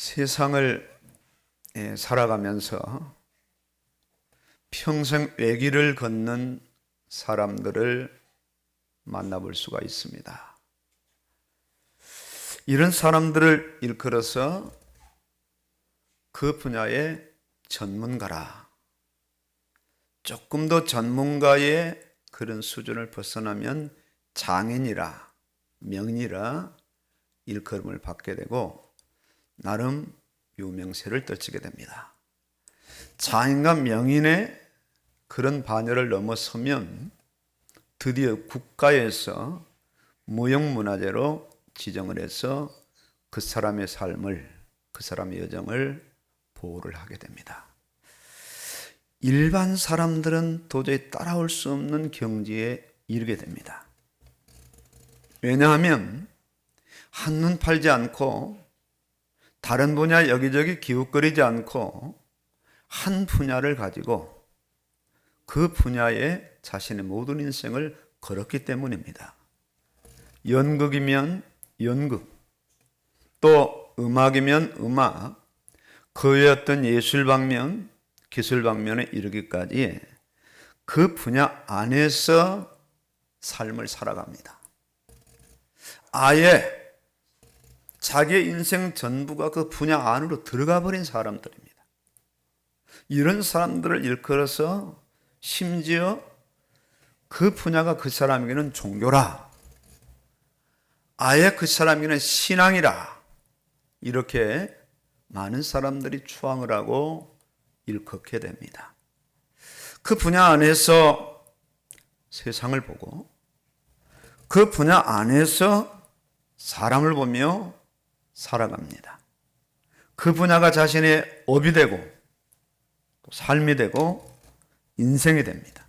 세상을 살아가면서 평생 외길을 걷는 사람들을 만나볼 수가 있습니다. 이런 사람들을 일컬어서 그 분야의 전문가라, 조금 더 전문가의 그런 수준을 벗어나면 장인이라, 명인이라 일컬음을 받게 되고 나름 유명세를 떨치게 됩니다. 장인과 명인의 그런 반열을 넘어서면 드디어 국가에서 무형문화재로 지정을 해서 그 사람의 삶을, 그 사람의 여정을 보호를 하게 됩니다. 일반 사람들은 도저히 따라올 수 없는 경지에 이르게 됩니다. 왜냐하면 한눈 팔지 않고 다른 분야 여기저기 기웃거리지 않고 한 분야를 가지고 그 분야에 자신의 모든 인생을 걸었기 때문입니다. 연극이면 연극, 또 음악이면 음악, 그 외 어떤 예술 방면, 기술 방면에 이르기까지 그 분야 안에서 삶을 살아갑니다. 아예 자기의 인생 전부가 그 분야 안으로 들어가 버린 사람들입니다. 이런 사람들을 일컬어서 심지어 그 분야가 그 사람에게는 종교라, 아예 그 사람에게는 신앙이라, 이렇게 많은 사람들이 추앙을 하고 일컫게 됩니다. 그 분야 안에서 세상을 보고 그 분야 안에서 사람을 보며 살아갑니다. 그 분야가 자신의 업이 되고 또 삶이 되고 인생이 됩니다.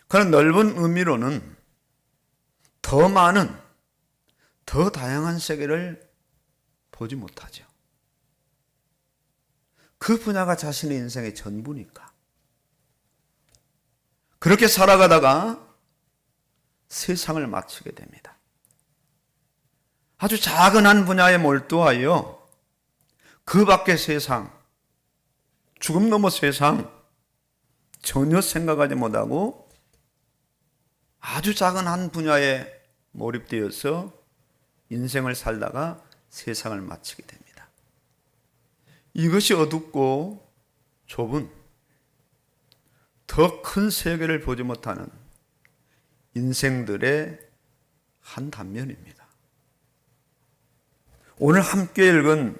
그런 넓은 의미로는 더 많은, 더 다양한 세계를 보지 못하죠. 그 분야가 자신의 인생의 전부니까. 그렇게 살아가다가 세상을 마치게 됩니다. 아주 작은 한 분야에 몰두하여 그 밖의 세상, 죽음 넘어 세상 전혀 생각하지 못하고 아주 작은 한 분야에 몰입되어서 인생을 살다가 세상을 마치게 됩니다. 이것이 어둡고 좁은, 더 큰 세계를 보지 못하는 인생들의 한 단면입니다. 오늘 함께 읽은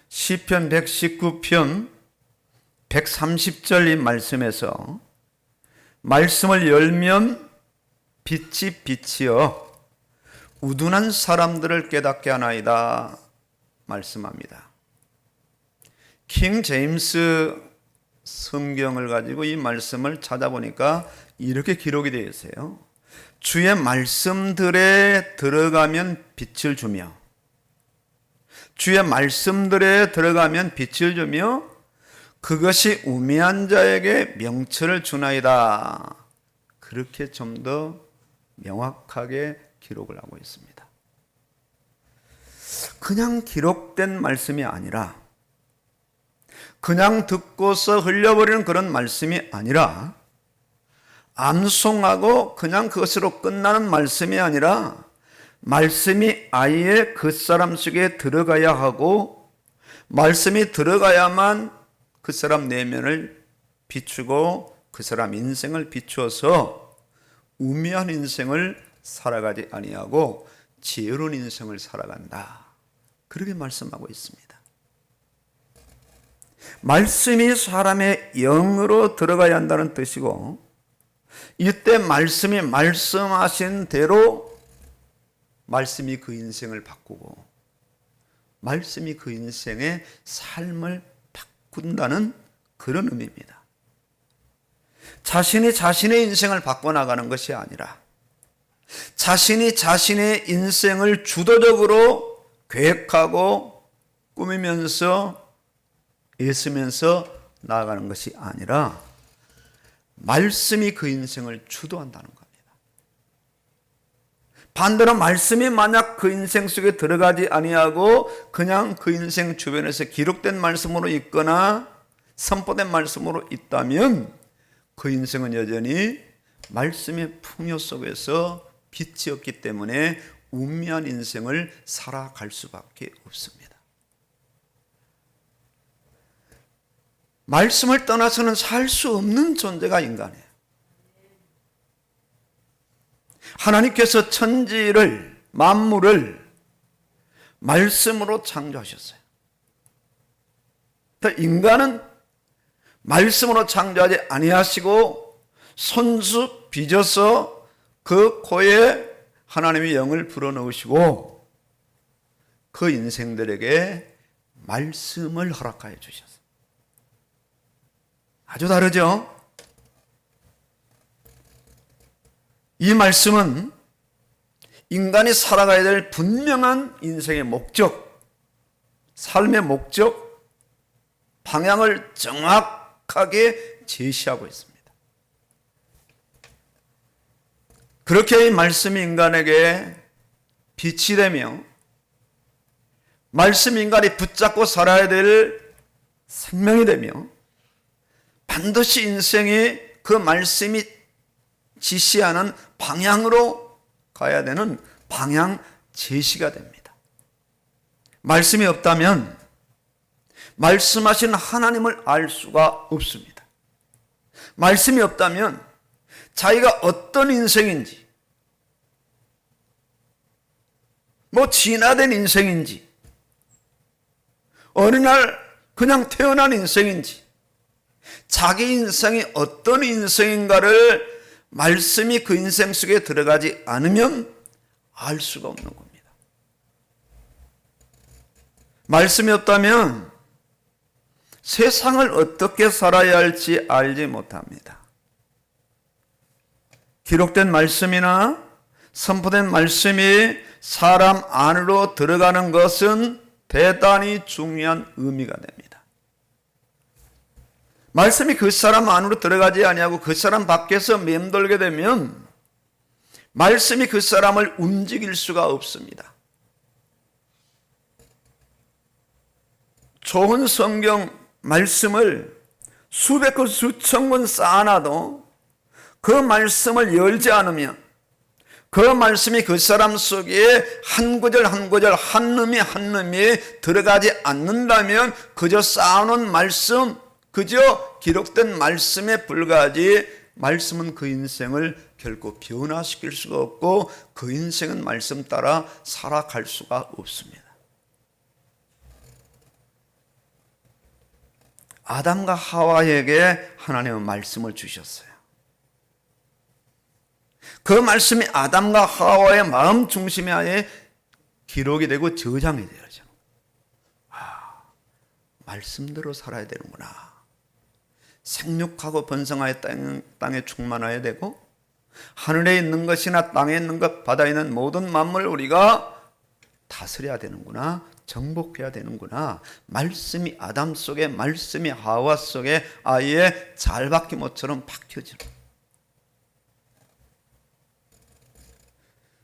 시편 119편 130절 이 말씀에서 말씀을 열면 빛이 비치어 우둔한 사람들을 깨닫게 하나이다 말씀합니다. 킹 제임스 성경을 가지고 이 말씀을 찾아보니까 이렇게 기록이 되어 있어요. 주의 말씀들에 들어가면 빛을 주며, 주의 말씀들에 들어가면 빛을 주며 그것이 우매한 자에게 명철을 주나이다. 그렇게 좀 더 명확하게 기록을 하고 있습니다. 그냥 기록된 말씀이 아니라, 그냥 듣고서 흘려버리는 그런 말씀이 아니라, 암송하고 그냥 그것으로 끝나는 말씀이 아니라, 말씀이 아예 그 사람 속에 들어가야 하고, 말씀이 들어가야만 그 사람 내면을 비추고 그 사람 인생을 비추어서 우매한 인생을 살아가지 아니하고 지혜로운 인생을 살아간다. 그렇게 말씀하고 있습니다. 말씀이 사람의 영으로 들어가야 한다는 뜻이고, 이때 말씀이 말씀하신 대로 말씀이 그 인생을 바꾸고 말씀이 그 인생의 삶을 바꾼다는 그런 의미입니다. 자신이 자신의 인생을 바꿔나가는 것이 아니라 자신이 자신의 인생을 주도적으로 계획하고 꾸미면서 애쓰면서 나아가는 것이 아니라 말씀이 그 인생을 주도한다는 겁니다. 반대로 말씀이 만약 그 인생 속에 들어가지 아니하고 그냥 그 인생 주변에서 기록된 말씀으로 있거나 선포된 말씀으로 있다면 그 인생은 여전히 말씀의 풍요 속에서 빛이 없기 때문에 운미한 인생을 살아갈 수밖에 없습니다. 말씀을 떠나서는 살 수 없는 존재가 인간이에요. 하나님께서 천지를, 만물을 말씀으로 창조하셨어요. 인간은 말씀으로 창조하지 아니하시고 손수 빚어서 그 코에 하나님의 영을 불어넣으시고 그 인생들에게 말씀을 허락하여 주셨어요. 아주 다르죠? 이 말씀은 인간이 살아가야 될 분명한 인생의 목적, 삶의 목적, 방향을 정확하게 제시하고 있습니다. 그렇게 이 말씀이 인간에게 빛이 되며 말씀 인간이 붙잡고 살아야 될 생명이 되며 반드시 인생이 그 말씀이 지시하는 방향으로 가야 되는 방향 제시가 됩니다. 말씀이 없다면 말씀하신 하나님을 알 수가 없습니다. 말씀이 없다면 자기가 어떤 인생인지, 진화된 인생인지, 어느 날 그냥 태어난 인생인지, 자기 인생이 어떤 인생인가를 말씀이 그 인생 속에 들어가지 않으면 알 수가 없는 겁니다. 말씀이 없다면 세상을 어떻게 살아야 할지 알지 못합니다. 기록된 말씀이나 선포된 말씀이 사람 안으로 들어가는 것은 대단히 중요한 의미가 됩니다. 말씀이 그 사람 안으로 들어가지 아니하고 그 사람 밖에서 맴돌게 되면 말씀이 그 사람을 움직일 수가 없습니다. 좋은 성경 말씀을 수백 권 수천 권 쌓아놔도 그 말씀을 열지 않으면, 그 말씀이 그 사람 속에 한 구절 한 구절 한 놈이 한 놈이 들어가지 않는다면 그저 쌓아놓은 말씀, 그저 기록된 말씀에 불과하지, 말씀은 그 인생을 결코 변화시킬 수가 없고 그 인생은 말씀 따라 살아갈 수가 없습니다. 아담과 하와에게 하나님은 말씀을 주셨어요. 그 말씀이 아담과 하와의 마음 중심에 안에 기록이 되고 저장이 되어져. 말씀대로 살아야 되는구나. 생육하고 번성하여 땅에 충만해야 되고, 하늘에 있는 것이나 땅에 있는 것, 바다에 있는 모든 만물을 우리가 다스려야 되는구나, 정복해야 되는구나. 말씀이 아담 속에, 말씀이 하와 속에 아예 잘박히모처럼 박혀지는.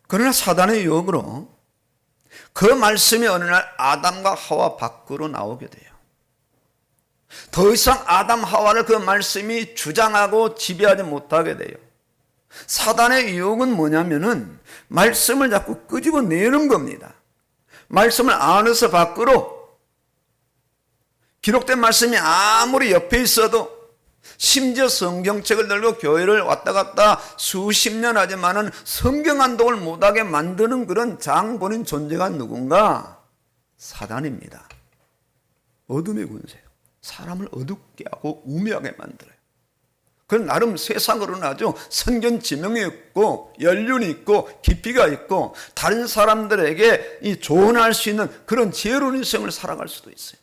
그러나 사단의 유혹으로 그 말씀이 어느 날 아담과 하와 밖으로 나오게 돼요. 더 이상 아담 하와를 그 말씀이 주장하고 지배하지 못하게 돼요. 사단의 유혹은 뭐냐면은 말씀을 자꾸 끄집어내는 겁니다. 말씀을 안에서 밖으로, 기록된 말씀이 아무리 옆에 있어도, 심지어 성경책을 들고 교회를 왔다 갔다 수십 년 하지만은 성경 한독을 못하게 만드는 그런 장본인 존재가 누군가? 사단입니다. 어둠의 군세요. 사람을 어둡게 하고 우매하게 만들어요. 그건 나름 세상으로는 아주 선견 지명이 있고 연륜이 있고 깊이가 있고 다른 사람들에게 이 조언할 수 있는 그런 지혜로운 인생을 살아갈 수도 있어요.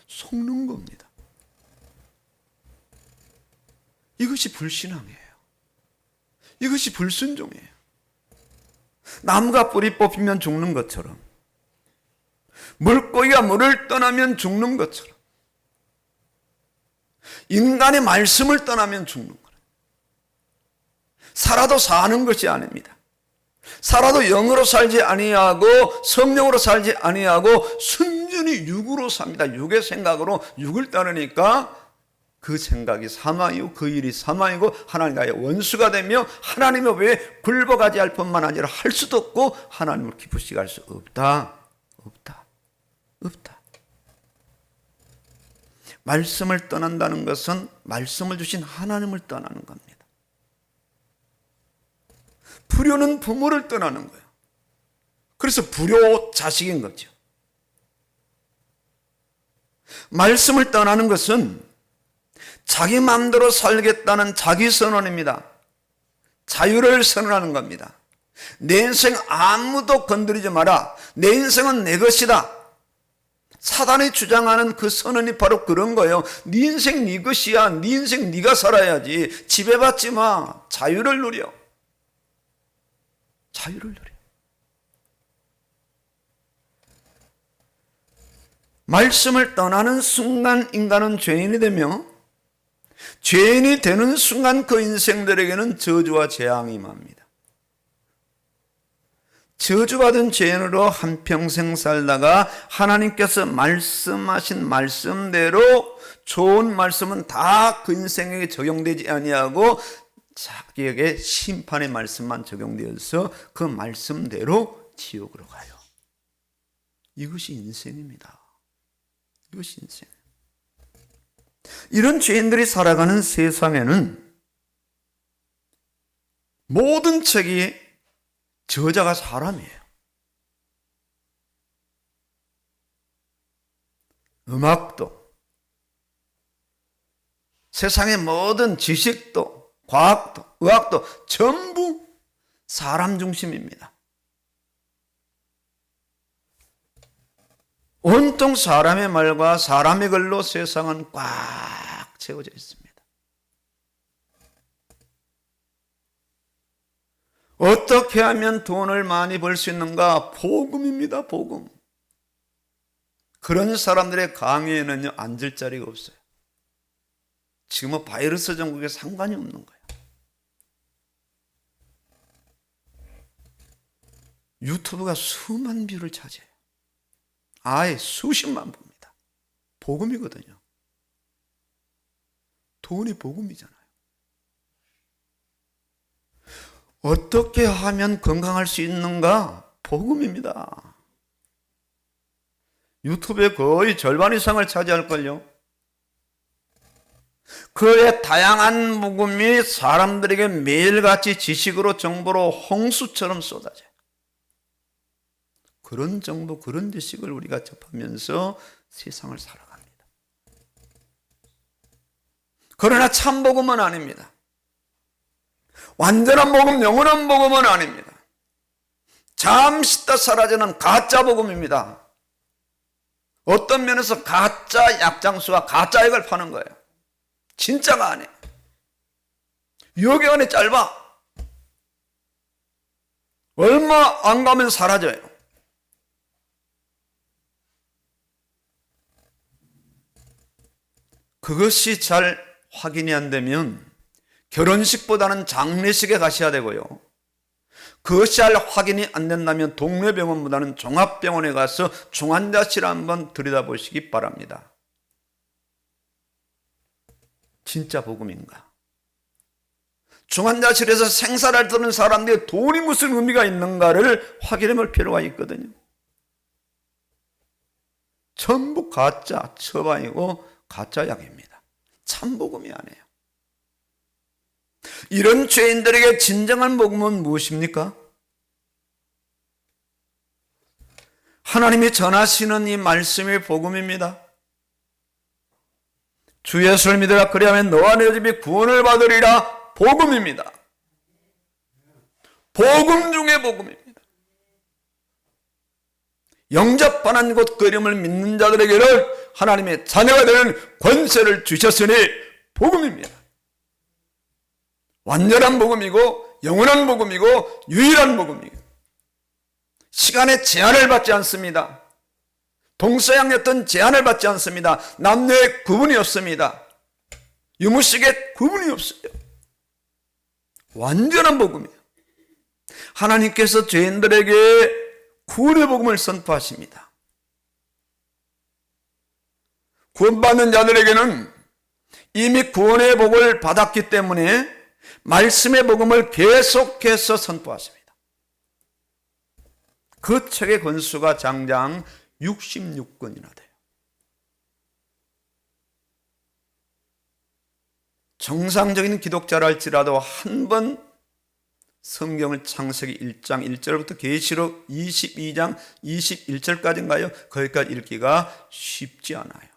속는 겁니다. 이것이 불신앙이에요. 이것이 불순종이에요. 나무가 뿌리 뽑히면 죽는 것처럼, 물고기가 물을 떠나면 죽는 것처럼, 인간의 말씀을 떠나면 죽는 거예요. 살아도 사는 것이 아닙니다. 살아도 영으로 살지 아니하고 성령으로 살지 아니하고 순전히 육으로 삽니다. 육의 생각으로 육을 따르니까 그 생각이 사망이고 그 일이 사망이고 하나님과의 원수가 되며 하나님의 외에 굴복하지 할 뿐만 아니라 할 수도 없고 하나님을 기쁘시게 할 수 없다. 말씀을 떠난다는 것은 말씀을 주신 하나님을 떠나는 겁니다. 불효는 부모를 떠나는 거예요. 그래서 불효 자식인 거죠. 말씀을 떠나는 것은 자기 마음대로 살겠다는 자기 선언입니다. 자유를 선언하는 겁니다. 내 인생 아무도 건드리지 마라. 내 인생은 내 것이다. 사단이 주장하는 그 선언이 바로 그런 거예요. 네 인생 네 것이야. 네 인생 네가 살아야지. 지배받지 마. 자유를 누려. 말씀을 떠나는 순간 인간은 죄인이 되며 죄인이 되는 순간 그 인생들에게는 저주와 재앙이 임합니다. 저주받은 죄인으로 한평생 살다가 하나님께서 말씀하신 말씀대로 좋은 말씀은 다 그 인생에게 적용되지 아니하고 자기에게 심판의 말씀만 적용되어서 그 말씀대로 지옥으로 가요. 이것이 인생입니다. 이것이 인생. 이런 죄인들이 살아가는 세상에는 모든 책이 저자가 사람이에요. 음악도, 세상의 모든 지식도, 과학도, 의학도 전부 사람 중심입니다. 온통 사람의 말과 사람의 글로 세상은 꽉 채워져 있습니다. 어떻게 하면 돈을 많이 벌 수 있는가? 복음입니다. 복음. 그런 사람들의 강의에는요, 앉을 자리가 없어요. 지금은 바이러스 전국에 상관이 없는 거예요. 유튜브가 수만 뷰를 차지해요. 아예 수십만 봅니다. 복음이거든요. 돈이 복음이잖아요. 어떻게 하면 건강할 수 있는가? 복음입니다. 유튜브의 거의 절반 이상을 차지할걸요. 그의 다양한 복음이 사람들에게 매일같이 지식으로 정보로 홍수처럼 쏟아져요. 그런 정보, 그런 지식을 우리가 접하면서 세상을 살아갑니다. 그러나 참 복음은 아닙니다. 완전한 복음, 영원한 복음은 아닙니다. 잠시 있다 사라지는 가짜 복음입니다. 어떤 면에서 가짜 약장수와 가짜 액을 파는 거예요. 진짜가 아니에요. 유효기간이 짧아. 얼마 안 가면 사라져요. 그것이 잘 확인이 안 되면 결혼식보다는 장례식에 가셔야 되고요. 그것이 잘 확인이 안 된다면 동네 병원보다는 종합병원에 가서 중환자실을 한번 들여다보시기 바랍니다. 진짜 복음인가? 중환자실에서 생사를 드는 사람들의 돈이 무슨 의미가 있는가를 확인해 볼 필요가 있거든요. 전부 가짜 처방이고 가짜 약입니다. 참 복음이 아니에요. 이런 죄인들에게 진정한 복음은 무엇입니까? 하나님이 전하시는 이 말씀이 복음입니다. 주 예수를 믿으라 그리하면 너와 내 집이 구원을 받으리라. 복음입니다. 복음 중에 복음입니다. 영접하는 곧 그 이름을 믿는 자들에게는 하나님의 자녀가 되는 권세를 주셨으니 복음입니다. 완전한 복음이고 영원한 복음이고 유일한 복음이고 시간의 제한을 받지 않습니다. 동서양 어떤 제한을 받지 않습니다. 남녀의 구분이 없습니다. 유무식의 구분이 없어요. 완전한 복음이에요. 하나님께서 죄인들에게 구원의 복음을 선포하십니다. 구원받는 자들에게는 이미 구원의 복을 받았기 때문에 말씀의 복음을 계속해서 선포하십니다. 그 책의 권수가 장장 66권이나 돼요. 정상적인 기독자랄지라도 한 번 성경을 창세기 1장 1절부터 계시록 22장 21절까지인가요? 거기까지 읽기가 쉽지 않아요.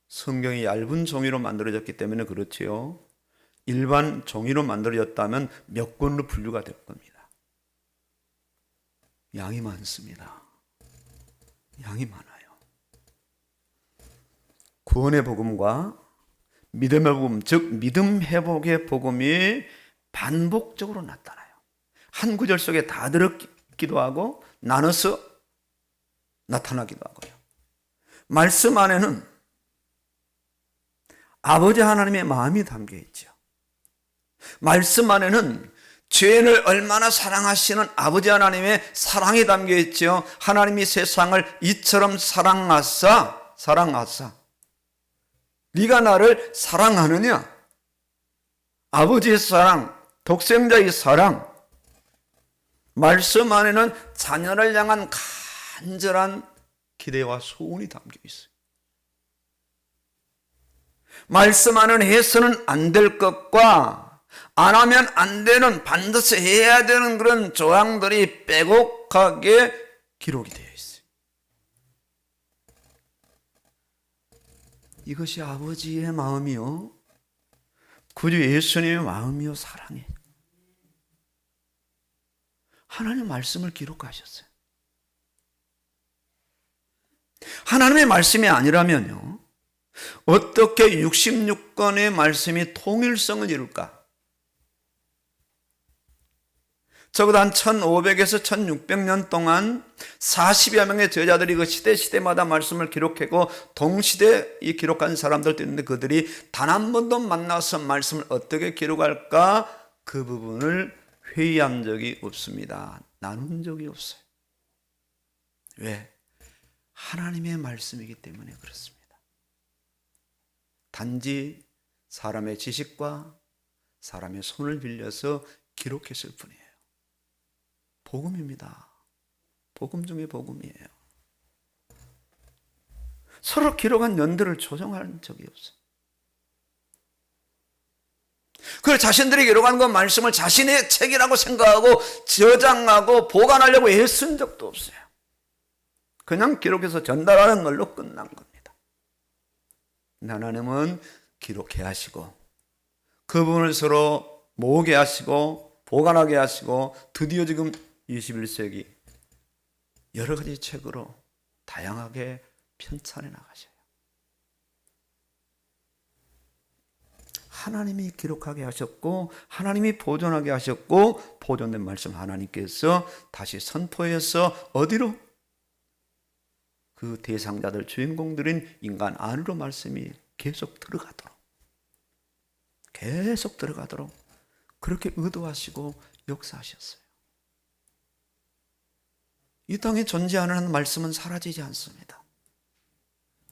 성경이 얇은 종이로 만들어졌기 때문에 그렇지요. 일반 종이로 만들어졌다면 몇 권으로 분류가 될 겁니다. 양이 많습니다. 양이 많아요. 구원의 복음과 믿음의 복음, 즉 믿음 회복의 복음이 반복적으로 나타나요. 한 구절 속에 다 들었기도 하고 나눠서 나타나기도 하고요. 말씀 안에는 아버지 하나님의 마음이 담겨 있죠. 말씀 안에는 죄인을 얼마나 사랑하시는 아버지 하나님의 사랑이 담겨 있죠. 하나님이 세상을 이처럼 사랑하사 네가 나를 사랑하느냐? 아버지의 사랑, 독생자의 사랑. 말씀 안에는 자녀를 향한 간절한 기대와 소원이 담겨 있어요. 말씀 안에는 해서는 안 될 것과 안 하면 안 되는, 반드시 해야 되는 그런 조항들이 빼곡하게 기록이 되어 있어요. 이것이 아버지의 마음이요, 구주 예수님의 마음이요, 사랑이에요. 하나님 말씀을 기록하셨어요. 하나님의 말씀이 아니라면요, 어떻게 66권의 말씀이 통일성을 이룰까? 적어도 한 1500에서 1600년 동안 40여 명의 제자들이 그 시대마다 말씀을 기록하고 동시대에 기록한 사람들도 있는데 그들이 단 한 번도 만나서 말씀을 어떻게 기록할까? 그 부분을 회의한 적이 없습니다. 나눈 적이 없어요. 왜? 하나님의 말씀이기 때문에 그렇습니다. 단지 사람의 지식과 사람의 손을 빌려서 기록했을 뿐이에요. 복음입니다. 복음 중에 복음이에요. 서로 기록한 연대를 조정한 적이 없어요. 그 자신들이 기록한 그 말씀을 자신의 책이라고 생각하고 저장하고 보관하려고 애쓴 적도 없어요. 그냥 기록해서 전달하는 걸로 끝난 겁니다. 하나님은 기록해야 하시고 그 부분을 서로 모으게 하시고 보관하게 하시고 드디어 지금 21세기 여러 가지 책으로 다양하게 편찬해 나가셔요. 하나님이 기록하게 하셨고 하나님이 보존하게 하셨고 보존된 말씀 하나님께서 다시 선포해서 어디로? 그 대상자들 주인공들인 인간 안으로 말씀이 계속 들어가도록 그렇게 의도하시고 역사하셨어요. 이 땅에 존재하는 말씀은 사라지지 않습니다.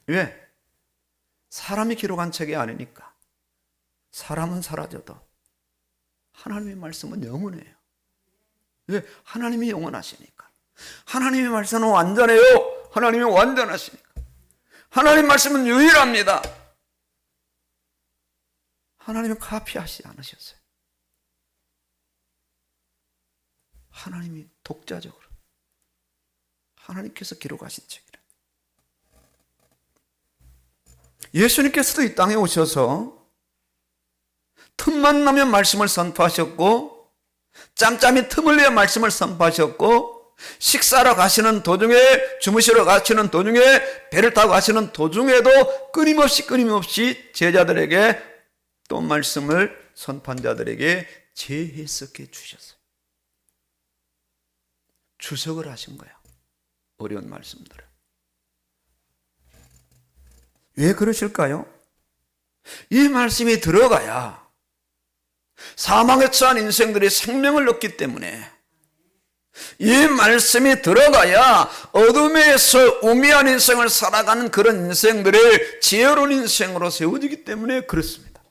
왜? 사람이 기록한 책이 아니니까. 사람은 사라져도 하나님의 말씀은 영원해요. 왜? 하나님이 영원하시니까. 하나님의 말씀은 완전해요. 하나님이 완전하시니까. 하나님 말씀은 유일합니다. 하나님은 카피하시지 않으셨어요. 하나님이 독자적으로 하나님께서 기록하신 책이라. 예수님께서도 이 땅에 오셔서 틈만 나면 말씀을 선포하셨고 짬짬이 틈을 내어 말씀을 선포하셨고 식사하러 가시는 도중에 주무시러 가시는 도중에 배를 타고 가시는 도중에도 끊임없이 제자들에게 또 말씀을 선포한 자들에게 재해석해 주셨어요. 주석을 하신 거예요. 어려운 말씀들을. 왜 그러실까요? 이 말씀이 들어가야 사망에 처한 인생들이 생명을 얻기 때문에 이 말씀이 들어가야 어둠에서 우미한 인생을 살아가는 그런 인생들의 지혜로운 인생으로 세워지기 때문에 그렇습니다.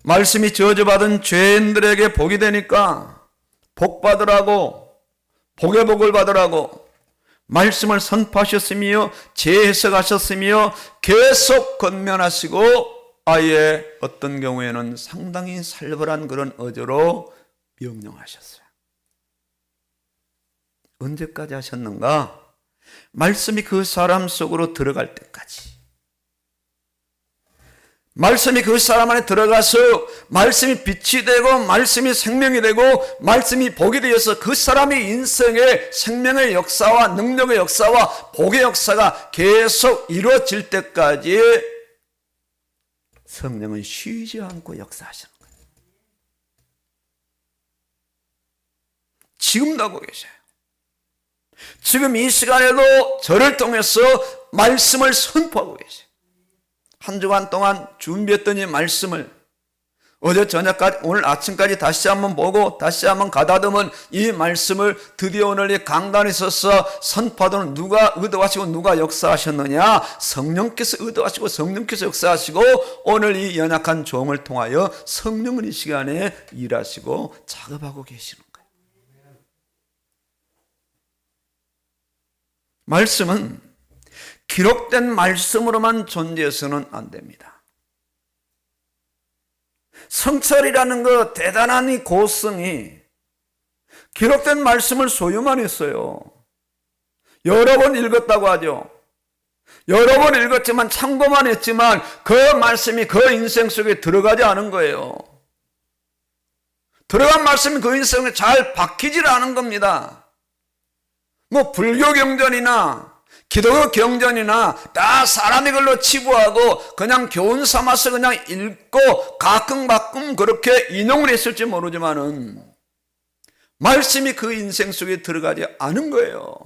말씀이 저주받은 죄인들에게 복이 되니까 복 받으라고, 복의 복을 받으라고 말씀을 선포하셨으며 재해석하셨으며 계속 권면하시고 아예 어떤 경우에는 상당히 살벌한 그런 어조로 명령하셨어요. 언제까지 하셨는가? 말씀이 그 사람 속으로 들어갈 때까지. 말씀이 그 사람 안에 들어가서 말씀이 빛이 되고 말씀이 생명이 되고 말씀이 복이 되어서 그 사람의 인생의 생명의 역사와 능력의 역사와 복의 역사가 계속 이루어질 때까지 성령은 쉬지 않고 역사하시는 거예요. 지금도 하고 계셔요. 지금 이 시간에도 저를 통해서 말씀을 선포하고 계세요. 한 주간 동안 준비했던 이 말씀을 어제 저녁까지 오늘 아침까지 다시 한번 보고 다시 한번 가다듬은 이 말씀을 드디어 오늘 이 강단에 서서 선포하도록 누가 의도하시고 누가 역사하셨느냐? 성령께서 의도하시고 성령께서 역사하시고 오늘 이 연약한 종을 통하여 성령은 이 시간에 일하시고 작업하고 계시는 거예요. 말씀은 기록된 말씀으로만 존재해서는 안 됩니다. 성찰이라는 그 대단한 이 고성이 기록된 말씀을 소유만 했어요. 여러 번 읽었다고 하죠. 여러 번 읽었지만 참고만 했지만 그 말씀이 그 인생 속에 들어가지 않은 거예요. 들어간 말씀이 그 인생에 잘 박히질 않은 겁니다. 뭐 불교 경전이나 기독교 경전이나 다 사람이 걸로 치부하고 그냥 교훈 삼아서 그냥 읽고 가끔 그렇게 인용을 했을지 모르지만은 말씀이 그 인생 속에 들어가지 않은 거예요.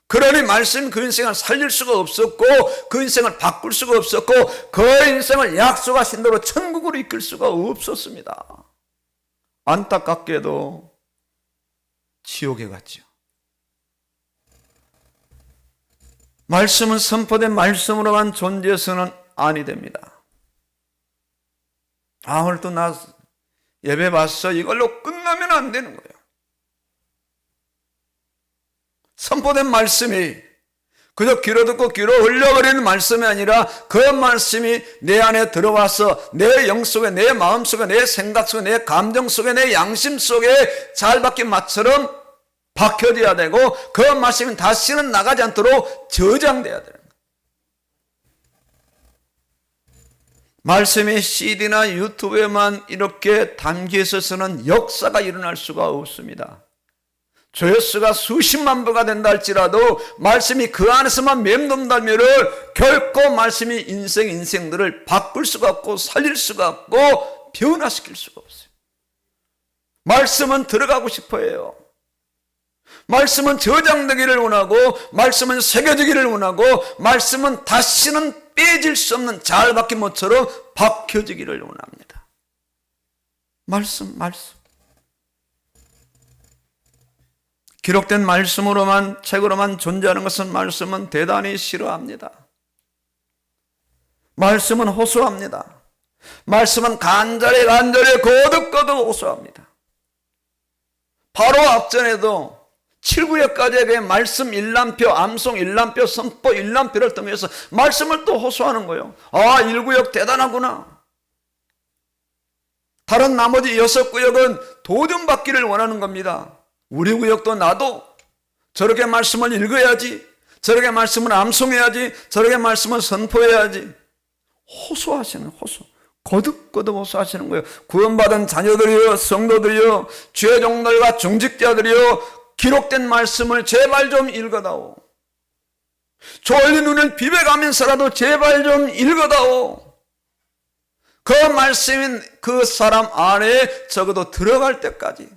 그러니 말씀이 그 인생을 살릴 수가 없었고 그 인생을 바꿀 수가 없었고 그 인생을 약속하신 대로 천국으로 이끌 수가 없었습니다. 안타깝게도 지옥에 갔죠. 말씀은 선포된 말씀으로만 존재해서는 아니 됩니다. 오늘 또 나 예배 봤어. 이걸로 끝나면 안 되는 거예요. 선포된 말씀이 그저 귀로 듣고 귀로 흘려버리는 말씀이 아니라 그 말씀이 내 안에 들어와서 내 영 속에 내 마음 속에 내 생각 속에 내 감정 속에 내 양심 속에 잘 박힌 맛처럼 박혀져야 되고 그 말씀이 다시는 나가지 않도록 저장돼야 되는 거예요. 말씀이 CD나 유튜브에만 이렇게 담겨 있어서는 역사가 일어날 수가 없습니다. 조회수가 수십만 부가 된다 할지라도 말씀이 그 안에서만 맴돈다면 결코 말씀이 인생들을 바꿀 수가 없고 살릴 수가 없고 변화시킬 수가 없어요. 말씀은 들어가고 싶어 해요. 말씀은 저장되기를 원하고 말씀은 새겨지기를 원하고 말씀은 다시는 빼질 수 없는 잘 박힌 못처럼 박혀지기를 원합니다. 말씀 기록된 말씀으로만 책으로만 존재하는 것은 말씀은 대단히 싫어합니다. 말씀은 호소합니다. 말씀은 간절히 거듭 호소합니다. 바로 앞전에도 7구역까지의 말씀 일람표, 암송 일람표, 선포 일람표를 통해서 말씀을 또 호소하는 거예요. 1구역 대단하구나. 다른 나머지 6구역은 도전받기를 원하는 겁니다. 우리 구역도 나도 저렇게 말씀을 읽어야지, 저렇게 말씀을 암송해야지, 저렇게 말씀을 선포해야지. 호소하시는 호소. 거듭 호소하시는 거예요. 구원받은 자녀들이요, 성도들이요, 죄종들과 중직자들이요, 기록된 말씀을 제발 좀 읽어다오. 졸린 눈을 비벼가면서라도 제발 좀 읽어다오. 그 말씀인 그 사람 안에 적어도 들어갈 때까지,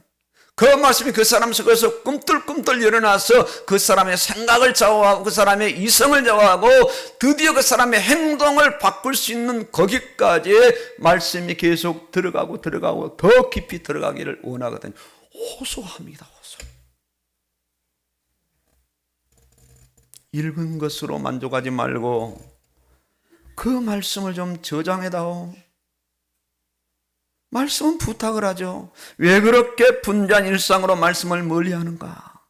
그 말씀이 그 사람 속에서 꿈틀꿈틀 일어나서 그 사람의 생각을 좌우하고 그 사람의 이성을 좌우하고 드디어 그 사람의 행동을 바꿀 수 있는 거기까지 말씀이 계속 들어가고 더 깊이 들어가기를 원하거든요. 호소합니다. 호소. 읽은 것으로 만족하지 말고 그 말씀을 좀 저장해다오. 말씀은 부탁을 하죠. 왜 그렇게 분주한 일상으로 말씀을 멀리하는가?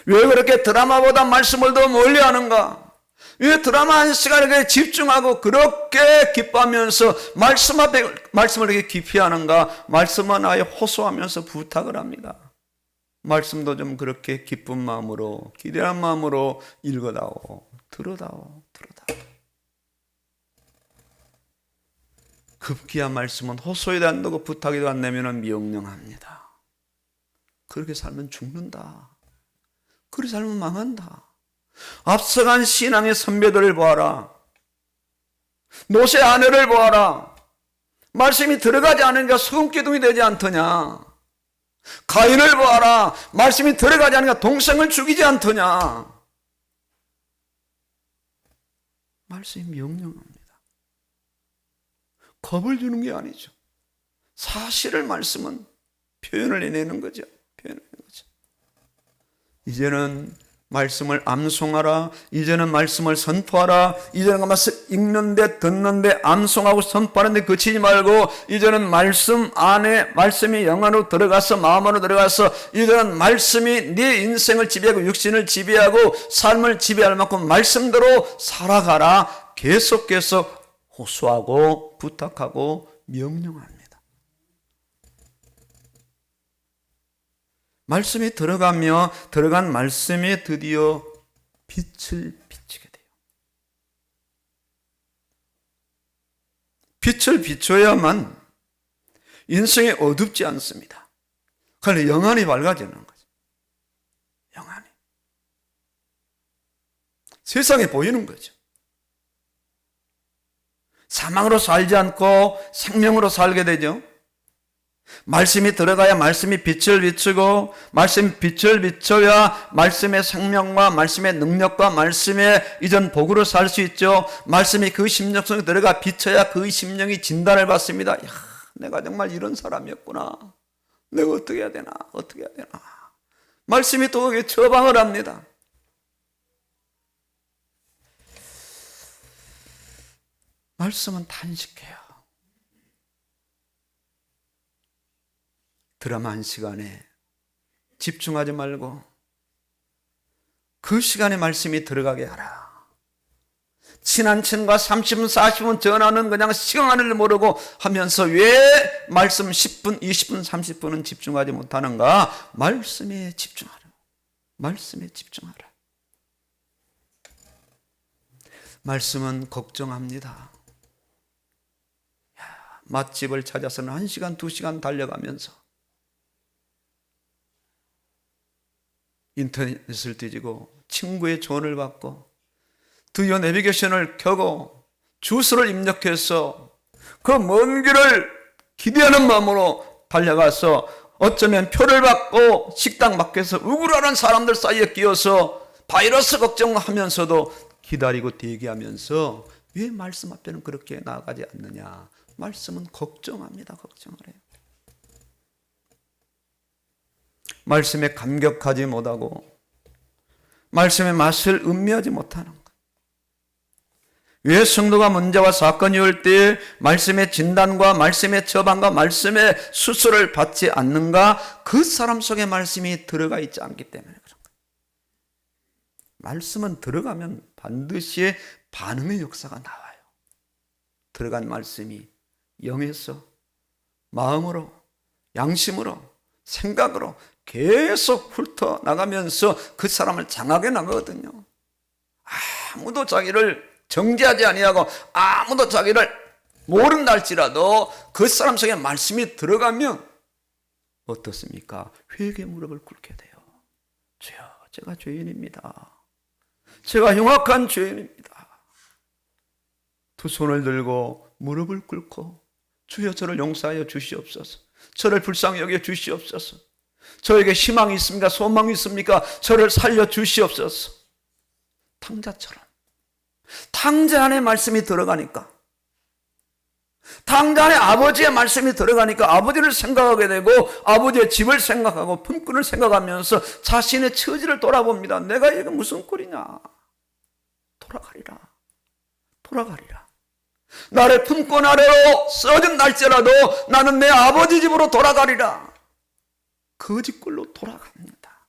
왜 그렇게 드라마보다 말씀을 더 멀리하는가? 왜 드라마 한 시간에 집중하고 그렇게 기뻐하면서 말씀을 이렇게 깊이 하는가? 말씀은 아예 호소하면서 부탁을 합니다. 말씀도 좀 그렇게 기쁜 마음으로, 기대한 마음으로 읽어다오. 들어다오. 급기야 말씀은 호소에도 안 되고 부탁에도 안 내면 명령합니다. 그렇게 살면 죽는다. 그렇게 살면 망한다. 앞서간 신앙의 선배들을 보아라. 노새 아내를 보아라. 말씀이 들어가지 않으니까 소금기둥이 되지 않더냐. 가인을 보아라. 말씀이 들어가지 않으니까 동생을 죽이지 않더냐. 말씀이 명령합니다. 겁을 주는 게 아니죠. 사실을 말씀은 표현을 해내는 거죠. 이제는 말씀을 암송하라. 이제는 말씀을 선포하라. 이제는 읽는데 듣는데 암송하고 선포하는데 그치지 말고 이제는 말씀 안에 말씀이 영 안으로 들어가서 마음 안으로 들어가서 이제는 말씀이 네 인생을 지배하고 육신을 지배하고 삶을 지배할 만큼 말씀대로 살아가라. 계속해서 호소하고 부탁하고 명령합니다. 말씀이 들어가며 들어간 말씀이 드디어 빛을 비추게 돼요. 빛을 비춰야만 인생이 어둡지 않습니다. 그러니 영안이 밝아지는 거죠. 영안이. 세상에 보이는 거죠. 사망으로 살지 않고 생명으로 살게 되죠. 말씀이 들어가야 말씀이 빛을 비추고 말씀이 빛을 비춰야 말씀의 생명과 말씀의 능력과 말씀의 이전 복으로 살 수 있죠. 말씀이 그 심령 속에 들어가 비춰야 그 심령이 진단을 받습니다. 야, 내가 정말 이런 사람이었구나. 내가 어떻게 해야 되나. 말씀이 또 거기에 처방을 합니다. 말씀은 단식해요. 드라마 한 시간에 집중하지 말고 그 시간에 말씀이 들어가게 하라. 친한 친구가 30분, 40분 전화는 그냥 시간을 모르고 하면서 왜 말씀 10분, 20분, 30분은 집중하지 못하는가? 말씀에 집중하라. 말씀에 집중하라. 말씀은 걱정합니다. 맛집을 찾아서는 1시간, 2시간 달려가면서 인터넷을 뒤지고 친구의 조언을 받고 드디어 내비게이션을 켜고 주소를 입력해서 그 먼 길을 기대하는 마음으로 달려가서 어쩌면 표를 받고 식당 밖에서 우글하는 사람들 사이에 끼어서 바이러스 걱정하면서도 기다리고 대기하면서 왜 말씀 앞에는 그렇게 나아가지 않느냐. 말씀은 걱정합니다. 걱정을 해요. 말씀에 감격하지 못하고 말씀의 맛을 음미하지 못하는 것. 왜 성도가 문제와 사건이 올 때 말씀의 진단과 말씀의 처방과 말씀의 수술을 받지 않는가? 그 사람 속에 말씀이 들어가 있지 않기 때문에 그런 거예요. 말씀은 들어가면 반드시 반응의 역사가 나와요. 들어간 말씀이 영에서 마음으로 양심으로 생각으로 계속 훑어나가면서 그 사람을 장하게 나가거든요. 아무도 자기를 정죄하지 아니하고 아무도 자기를 모른다 할지라도 그 사람 속에 말씀이 들어가면 어떻습니까? 회개 무릎을 꿇게 돼요. 주여, 제가 죄인입니다. 제가 흉악한 죄인입니다. 두 손을 들고 무릎을 꿇고 주여 저를 용서하여 주시옵소서. 저를 불쌍히 여겨 주시옵소서. 저에게 희망이 있습니까? 소망이 있습니까? 저를 살려주시옵소서. 탕자처럼. 탕자 안에 말씀이 들어가니까, 탕자 안에 아버지의 말씀이 들어가니까 아버지를 생각하게 되고 아버지의 집을 생각하고 품꾼을 생각하면서 자신의 처지를 돌아봅니다. 내가 이게 무슨 꼴이냐. 돌아가리라. 돌아가리라. 나를 품꾼 아래로 써진날지라도 나는 내 아버지 집으로 돌아가리라. 거짓꼴로 돌아갑니다.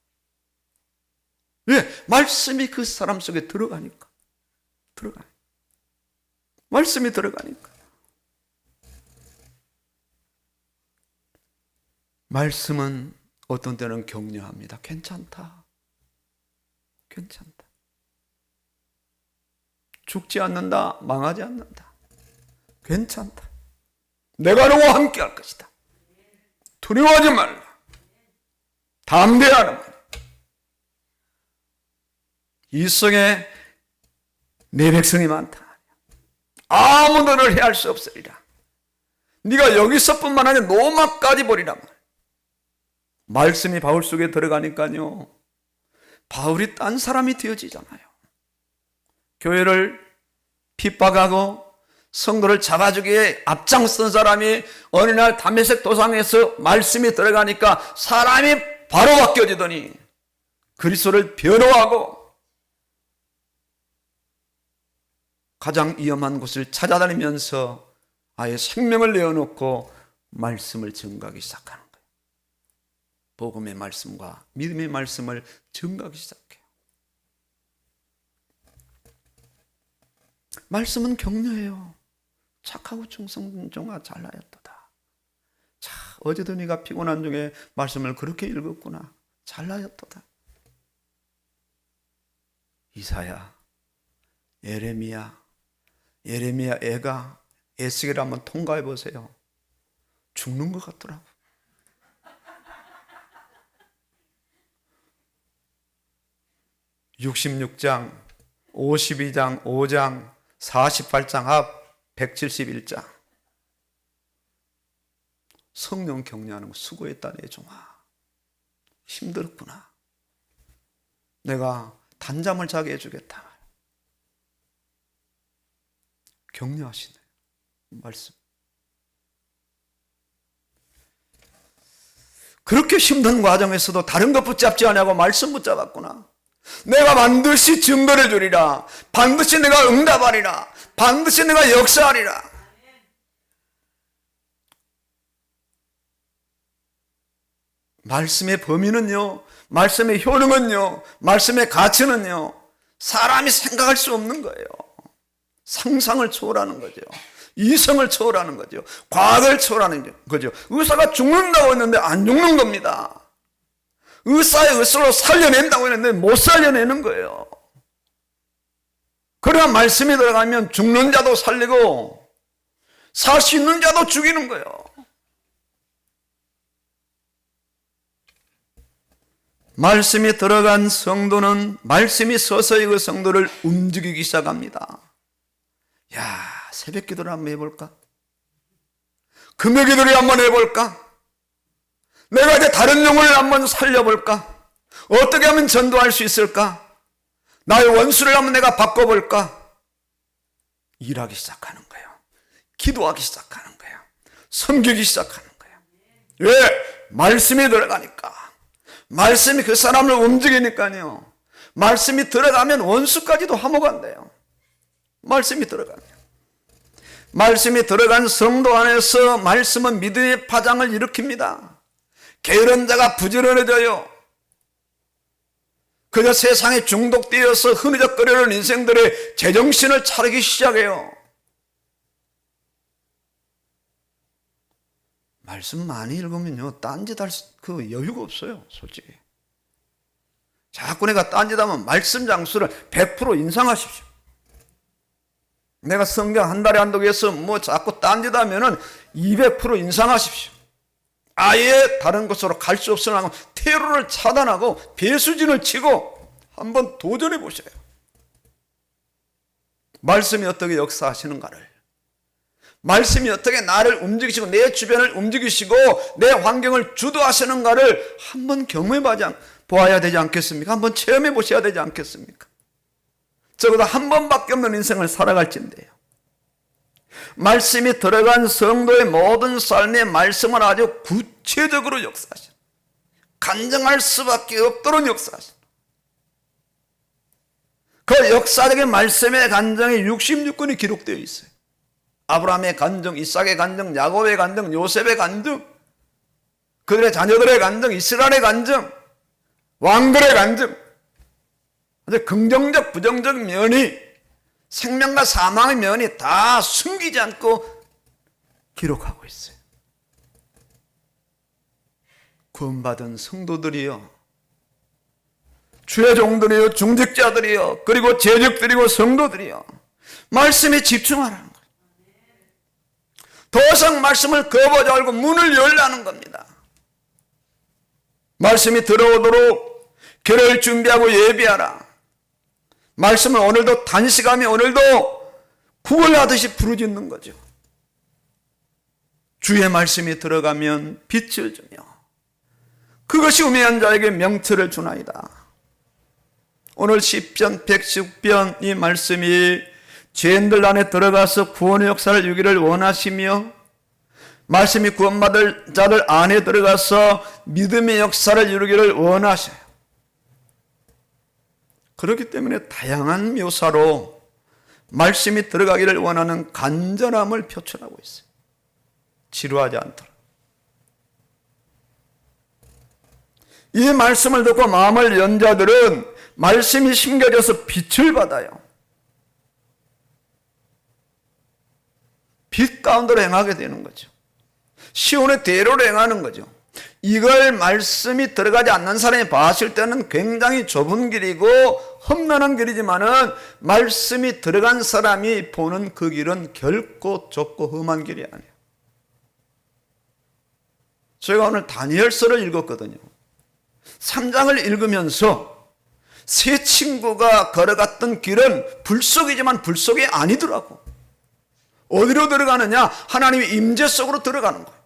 왜? 말씀이 그 사람 속에 들어가니까. 말씀이 들어가니까. 말씀은 어떤 때는 격려합니다. 괜찮다. 괜찮다. 죽지 않는다. 망하지 않는다. 괜찮다. 내가 너와 함께 할 것이다. 두려워하지 말라. 담대하라. 이 성에 내 백성이 많다. 아무도 너를 해할 수 없으리라. 네가 여기서뿐만 아니라 로마까지 보리라. 말씀이 바울 속에 들어가니까요, 바울이 딴 사람이 되어지잖아요. 교회를 핍박하고 성도를 잡아주기에 앞장선 사람이 어느 날 다메섹 도상에서 말씀이 들어가니까 사람이 바로 바뀌어지더니 그리스도를 변호하고 가장 위험한 곳을 찾아다니면서 아예 생명을 내어놓고 말씀을 증거하기 시작하는 거예요. 복음의 말씀과 믿음의 말씀을 증거하기 시작해요. 말씀은 격려해요. 착하고 충성종아 잘하였도다. 자, 어제도 네가 피곤한 중에 말씀을 그렇게 읽었구나. 잘하였도다. 이사야, 예레미야 애가 에스겔을 한번 통과해 보세요. 죽는 것 같더라고. (66장) (52장) (5장) (48장) 합 171장. 성령 격려하는 거 수고했다 내 종아. 힘들었구나. 내가 단잠을 자게 해주겠다. 격려하시네. 말씀. 그렇게 힘든 과정에서도 다른 것 붙잡지 않냐고 말씀 붙잡았구나. 내가 반드시 증거를 주리라. 반드시 내가 응답하리라. 반드시 내가 역사하리라. 말씀의 범위는요, 말씀의 효능은요, 말씀의 가치는요, 사람이 생각할 수 없는 거예요. 상상을 초월하는 거죠. 이성을 초월하는 거죠. 과학을 초월하는 거죠. 의사가 죽는다고 했는데 안 죽는 겁니다. 의사의 의사로 살려낸다고 했는데 못 살려내는 거예요. 그러나 말씀이 들어가면 죽는 자도 살리고 살 수 있는 자도 죽이는 거예요. 말씀이 들어간 성도는 말씀이 서서히 그 성도를 움직이기 시작합니다. 야, 새벽 기도를 한번 해볼까? 금요 기도를 한번 해볼까? 내가 이제 다른 영혼을 한번 살려볼까? 어떻게 하면 전도할 수 있을까? 나의 원수를 한번 내가 바꿔볼까? 일하기 시작하는 거예요. 기도하기 시작하는 거예요. 섬기기 시작하는 거예요. 왜? 말씀이 들어가니까. 말씀이 그 사람을 움직이니까요. 말씀이 들어가면 원수까지도 화목한대요. 말씀이 들어가면. 말씀이 들어간 성도 안에서 말씀은 믿음의 파장을 일으킵니다. 게으른 자가 부지런해져요. 그저 세상에 중독되어서 흐느적거리는 인생들의 제정신을 차리기 시작해요. 말씀 많이 읽으면요, 딴짓 할 그 여유가 없어요, 솔직히. 자꾸 내가 딴짓하면 말씀 장수를 100% 인상하십시오. 내가 성경 한 달에 한다고 해서 뭐 자꾸 딴짓하면은 200% 인상하십시오. 아예 다른 곳으로 갈 수 없으나 퇴로를 차단하고 배수진을 치고 한번 도전해 보세요. 말씀이 어떻게 역사하시는가를, 말씀이 어떻게 나를 움직이시고 내 주변을 움직이시고 내 환경을 주도하시는가를 한번 경험해 보아야 되지 않겠습니까? 한번 체험해 보셔야 되지 않겠습니까? 적어도 한 번밖에 없는 인생을 살아갈진데요. 말씀이 들어간 성도의 모든 삶의 말씀을 아주 구체적으로 역사하시는, 간증할 수밖에 없도록 역사하시는, 그 역사적인 말씀의 간증이 66권이 기록되어 있어요. 아브라함의 간증, 이삭의 간증, 야곱의 간증, 요셉의 간증, 그들의 자녀들의 간증, 이스라엘의 간증, 왕들의 간증, 아주 긍정적, 부정적 면이, 생명과 사망의 면이 다 숨기지 않고 기록하고 있어요. 구원받은 성도들이요, 주의 종들이요, 중직자들이요, 그리고 재직들이고 성도들이요, 말씀에 집중하라는 거예요. 더 이상 말씀을 거부하지 말고 문을 열라는 겁니다. 말씀이 들어오도록 길을 준비하고 예비하라. 말씀을 오늘도 단식하며 오늘도 구걸하듯이 부르짖는 거죠. 주의 말씀이 들어가면 빛을 주며 그것이 우매한 자에게 명철을 주나이다. 오늘 시편 110편 이 말씀이 죄인들 안에 들어가서 구원의 역사를 이루기를 원하시며 말씀이 구원받을 자들 안에 들어가서 믿음의 역사를 이루기를 원하셔요. 그렇기 때문에 다양한 묘사로 말씀이 들어가기를 원하는 간절함을 표출하고 있어요. 지루하지 않도록. 이 말씀을 듣고 마음을 연 자들은 말씀이 심겨져서 빛을 받아요. 빛 가운데로 행하게 되는 거죠. 시온의 대로로 행하는 거죠. 이걸 말씀이 들어가지 않는 사람이 봤을 때는 굉장히 좁은 길이고 험난한 길이지만은 말씀이 들어간 사람이 보는 그 길은 결코 좁고 험한 길이 아니에요. 제가 오늘 다니엘서를 읽었거든요. 3장을 읽으면서 세 친구가 걸어갔던 길은 불속이지만 불속이 아니더라고. 어디로 들어가느냐? 하나님의 임재 속으로 들어가는 거예요.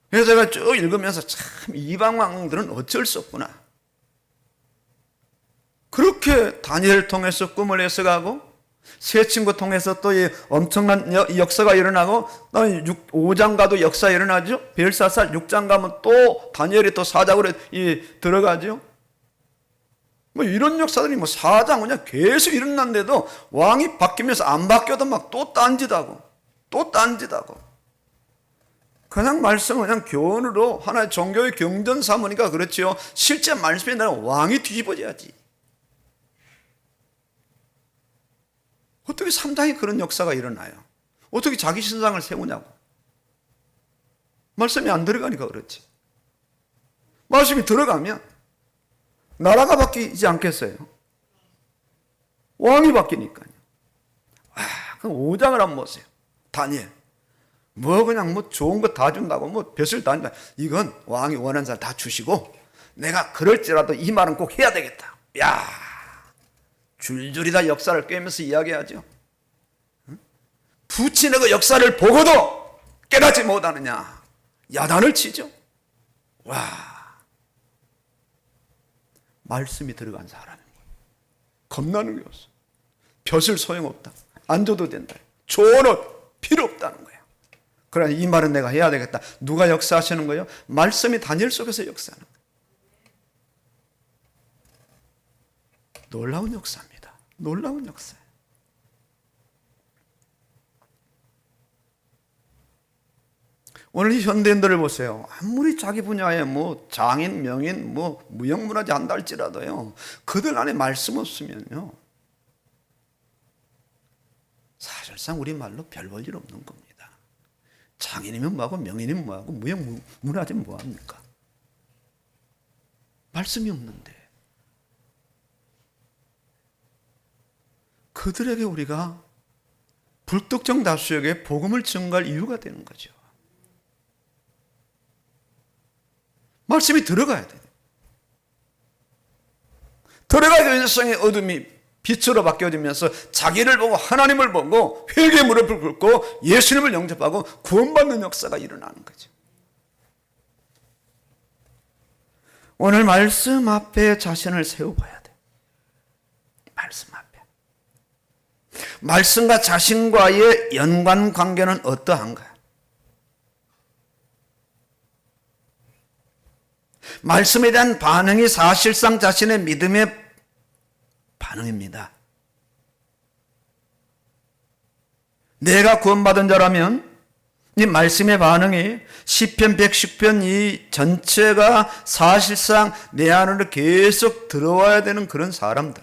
그래서 제가 쭉 읽으면서 참 이방 왕들은 어쩔 수 없구나. 그렇게 다니엘을 통해서 꿈을 해석하고 세 친구 통해서 또 이 엄청난 역사가 일어나고 5장 가도 역사 일어나죠. 벨사살 6장 가면 또 다니엘이 또 사자굴에 들어가죠. 뭐 이런 역사들이 뭐 4장 그냥 계속 일어났는데도 왕이 바뀌면서 안 바뀌어도 막 또 딴짓하고 또 딴짓하고 그냥 말씀은 그냥 교훈으로 하나의 종교의 경전 삼으니까 그렇지요. 실제 말씀에 나는 왕이 뒤집어져야지. 어떻게 3장에 그런 역사가 일어나요? 어떻게 자기 신상을 세우냐고. 말씀이 안 들어가니까 그렇지. 말씀이 들어가면 나라가 바뀌지 않겠어요? 왕이 바뀌니까요. 그럼 5장을 한번 보세요. 다니엘. 그냥 좋은 거 다 준다고 벼슬 다 준다. 이건 왕이 원하는 사람 다 주시고 내가 그럴지라도 이 말은 꼭 해야 되겠다. 야, 줄줄이 다 역사를 꿰면서 이야기하죠. 부친의 그 역사를 보고도 깨닫지 못하느냐. 야단을 치죠. 와, 말씀이 들어간 사람인 거예요. 겁나는 게 없어. 벼슬 소용없다. 안 줘도 된다. 조언은 필요 없다는 거예요. 그러나 이 말은 내가 해야 되겠다. 누가 역사하시는 거예요? 말씀이 다니엘 속에서 역사하는 거예요. 놀라운 역사입니다. 놀라운 역사예요. 오늘 이 현대인들을 보세요. 아무리 자기 분야에 장인, 명인, 무형문화재 한다 할지라도요. 그들 안에 말씀 없으면요. 사실상 우리말로 별 볼 일 없는 겁니다. 장인이면 뭐하고 명인이면 뭐하고 무형문화재는 뭐합니까? 말씀이 없는데 그들에게 우리가 불특정 다수에게 복음을 증거할 이유가 되는 거죠. 말씀이 들어가야 돼요. 들어가야 인생의 어둠이 빛으로 바뀌어지면서 자기를 보고 하나님을 보고 회개의 무릎을 꿇고 예수님을 영접하고 구원받는 역사가 일어나는 거죠. 오늘 말씀 앞에 자신을 세워봐야 돼. 말씀 앞에. 말씀과 자신과의 연관 관계는 어떠한가요? 말씀에 대한 반응이 사실상 자신의 믿음의 반응입니다. 내가 구원받은 자라면 이 말씀의 반응이 시편 110편 이 전체가 사실상 내 안으로 계속 들어와야 되는 그런 사람들.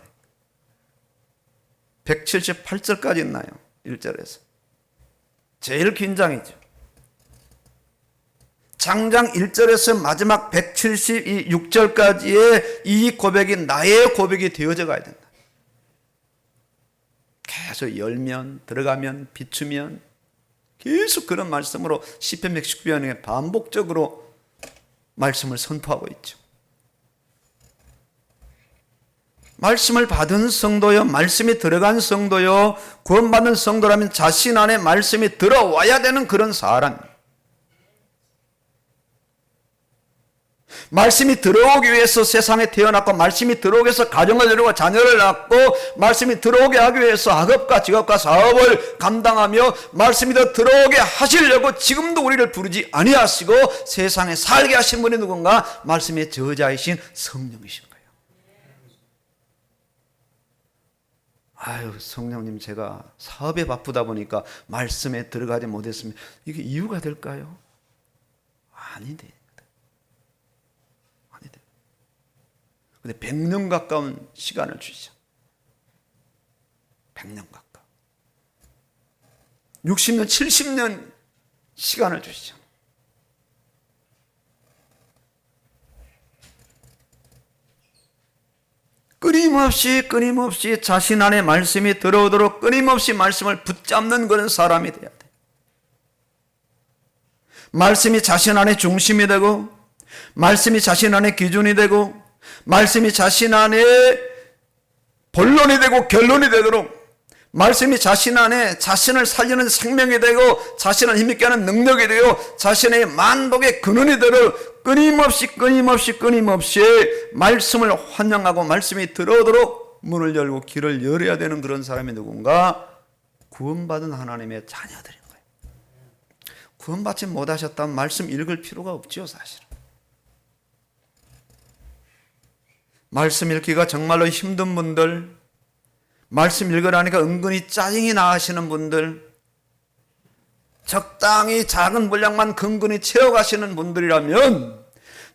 178절까지 있나요? 1절에서. 제일 긴 장이죠. 장장 1절에서 마지막 176절까지의 이 고백이 나의 고백이 되어져 가야 된다. 계속 열면, 들어가면, 비추면 계속 그런 말씀으로 시편 119편에 반복적으로 말씀을 선포하고 있죠. 말씀을 받은 성도요, 말씀이 들어간 성도요, 구원받는 성도라면 자신 안에 말씀이 들어와야 되는 그런 사람. 말씀이 들어오기 위해서 세상에 태어났고, 말씀이 들어오기 위해서 가정을 이루고 자녀를 낳고, 말씀이 들어오게 하기 위해서 학업과 직업과 사업을 감당하며 말씀이 더 들어오게 하시려고 지금도 우리를 부르지 아니하시고 세상에 살게 하신 분이 누군가? 말씀의 저자이신 성령이신 거예요. 아유, 성령님, 제가 사업에 바쁘다 보니까 말씀에 들어가지 못했으면 이게 이유가 될까요? 아닌데. 근데 100년 가까운 시간을 주시죠. 100년 가까운. 60년, 70년 시간을 주시죠. 끊임없이 자신 안에 말씀이 들어오도록 끊임없이 말씀을 붙잡는 그런 사람이 돼야 돼. 말씀이 자신 안에 중심이 되고, 말씀이 자신 안에 기준이 되고, 말씀이 자신 안에 본론이 되고 결론이 되도록, 말씀이 자신 안에 자신을 살리는 생명이 되고 자신을 힘있게 하는 능력이 되고 자신의 만복의 근원이 되도록 끊임없이 말씀을 환영하고 말씀이 들어오도록 문을 열고 길을 열어야 되는 그런 사람이 누군가? 구원받은 하나님의 자녀들인 거예요. 구원받지 못하셨다면 말씀 읽을 필요가 없죠, 사실은. 말씀 읽기가 정말로 힘든 분들, 말씀 읽으라니까 은근히 짜증이 나시는 분들, 적당히 작은 분량만 근근히 채워가시는 분들이라면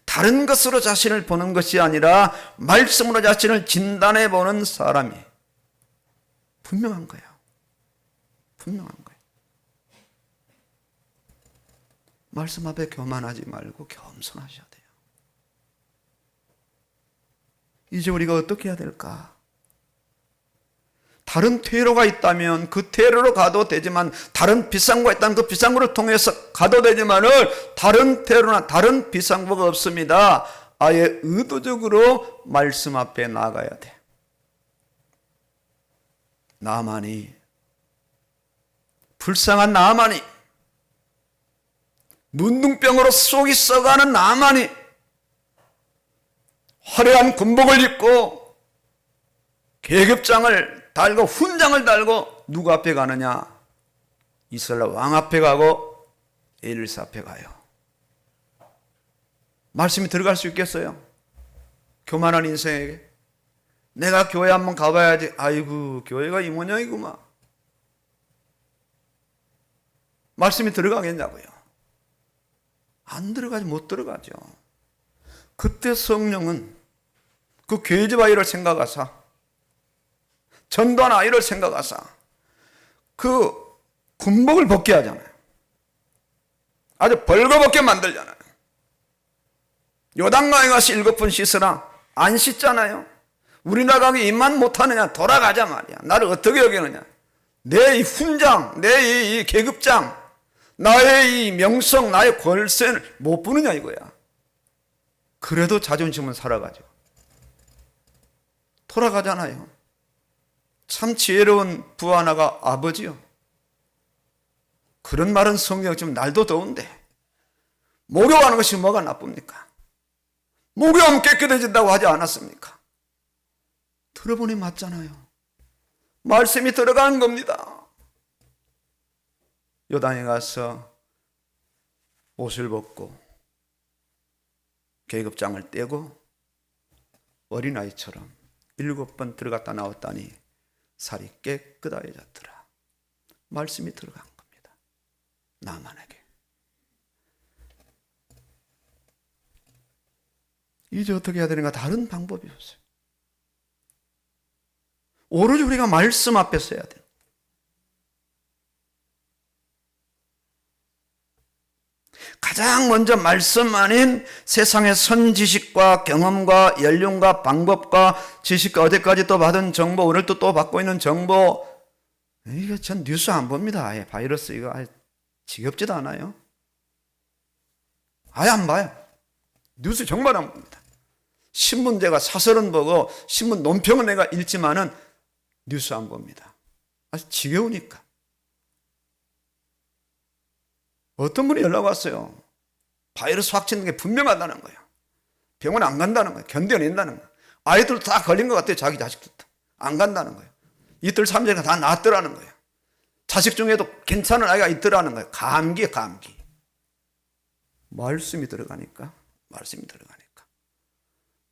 다른 것으로 자신을 보는 것이 아니라 말씀으로 자신을 진단해 보는 사람이 분명한 거예요. 분명한 거예요. 말씀 앞에 교만하지 말고 겸손하셔야 돼요. 이제 우리가 어떻게 해야 될까? 다른 퇴로가 있다면 그 퇴로로 가도 되지만, 다른 비상구가 있다면 그 비상구를 통해서 가도 되지만은 다른 퇴로나 다른 비상구가 없습니다. 아예 의도적으로 말씀 앞에 나가야 돼. 나만이, 불쌍한 나만이, 문둥병으로 속이 썩어가는 나만이 화려한 군복을 입고 계급장을 달고 훈장을 달고 누구 앞에 가느냐? 이스라엘 왕 앞에 가고 엘사 앞에 가요. 말씀이 들어갈 수 있겠어요? 교만한 인생에게. 내가 교회 한번 가봐야지. 아이고, 교회가 이 모양이구만. 말씀이 들어가겠냐고요? 안 들어가지, 못 들어가죠. 그때 성령은 그 계집 아이를 생각하사, 전도한 아이를 생각하사 그 군복을 벗게 하잖아요. 아주 벌거벗게 만들잖아요. 요단강에 가서 7번 씻으라. 안 씻잖아요. 우리나라가 입만 못하느냐? 돌아가자 말이야. 나를 어떻게 여기느냐? 내 이 훈장, 내 이 계급장, 나의 이 명성, 나의 권세를 못 부느냐 이거야. 그래도 자존심은 살아가죠. 돌아가잖아요. 참 지혜로운 부하 하나가 아버지요. 그런 말은 성경 지금 날도 더운데 목욕하는 것이 뭐가 나쁩니까? 목욕하면 깨끗해진다고 하지 않았습니까? 들어보니 맞잖아요. 말씀이 들어가는 겁니다. 요단에 가서 옷을 벗고 계급장을 떼고 어린아이처럼 7번 들어갔다 나왔다니 살이 깨끗해졌더라. 말씀이 들어간 겁니다. 나만에게. 이제 어떻게 해야 되는가? 다른 방법이 없어요. 오로지 우리가 말씀 앞에 서야 돼요. 가장 먼저 말씀 아닌 세상의 선지식과 경험과 연륜과 방법과 지식과 어제까지 또 받은 정보, 오늘 또 받고 있는 정보, 이거 전 뉴스 안 봅니다. 아예 바이러스 이거 아예 지겹지도 않아요. 아예 안 봐요. 뉴스 정말 안 봅니다. 신문 제가 사설은 보고 신문 논평은 내가 읽지만은 뉴스 안 봅니다. 아주 지겨우니까. 어떤 분이 연락 왔어요. 바이러스 확진된 게 분명하다는 거예요. 병원 안 간다는 거예요. 견뎌낸다는 거예요. 아이들도 다 걸린 것 같아요. 자기 자식도 안 간다는 거예요. 이틀 3일간 다 낫더라는 거예요. 자식 중에도 괜찮은 아이가 있더라는 거예요. 감기. 말씀이 들어가니까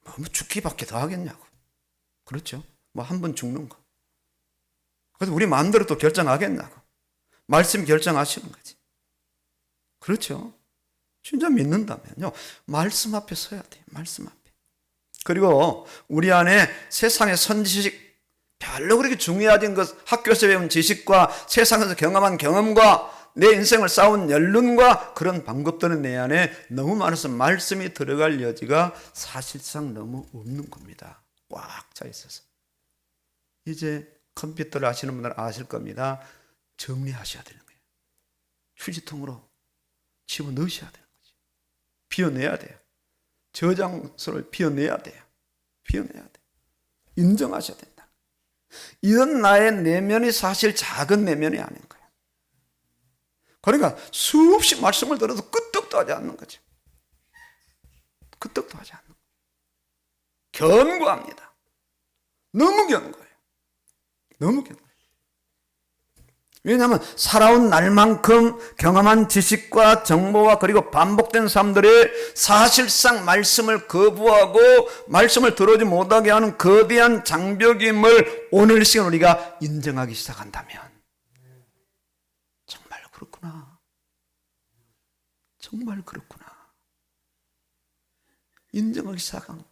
뭐 죽기밖에 더 하겠냐고. 그렇죠. 뭐 한 번 죽는 거. 그래서 우리 마음대로 또 결정하겠냐고. 말씀이 결정하시는 거지. 그렇죠. 진짜 믿는다면요. 말씀 앞에 서야 돼요. 말씀 앞에. 그리고 우리 안에 세상의 선지식 별로 그렇게 중요하진 것, 학교에서 배운 지식과 세상에서 경험한 경험과 내 인생을 쌓은 연륜과 그런 방법들은 내 안에 너무 많아서 말씀이 들어갈 여지가 사실상 너무 없는 겁니다. 꽉 차 있어서. 이제 컴퓨터를 아시는 분들은 아실 겁니다. 정리하셔야 되는 거예요. 휴지통으로 집어넣으셔야 되는 거죠. 비워내야 돼요. 저장소를 비워내야 돼요. 인정하셔야 된다. 이런 나의 내면이 사실 작은 내면이 아닌 거예요. 그러니까 수없이 말씀을 들어도 끄떡도 하지 않는 거죠. 끄떡도 하지 않는 거예요. 견고합니다. 너무 견고해요. 너무 견고해요. 왜냐하면 살아온 날만큼 경험한 지식과 정보와 그리고 반복된 삶들이 사실상 말씀을 거부하고 말씀을 들어오지 못하게 하는 거대한 장벽임을 오늘 시간 우리가 인정하기 시작한다면 정말 그렇구나. 정말 그렇구나. 인정하기 시작한 거예요.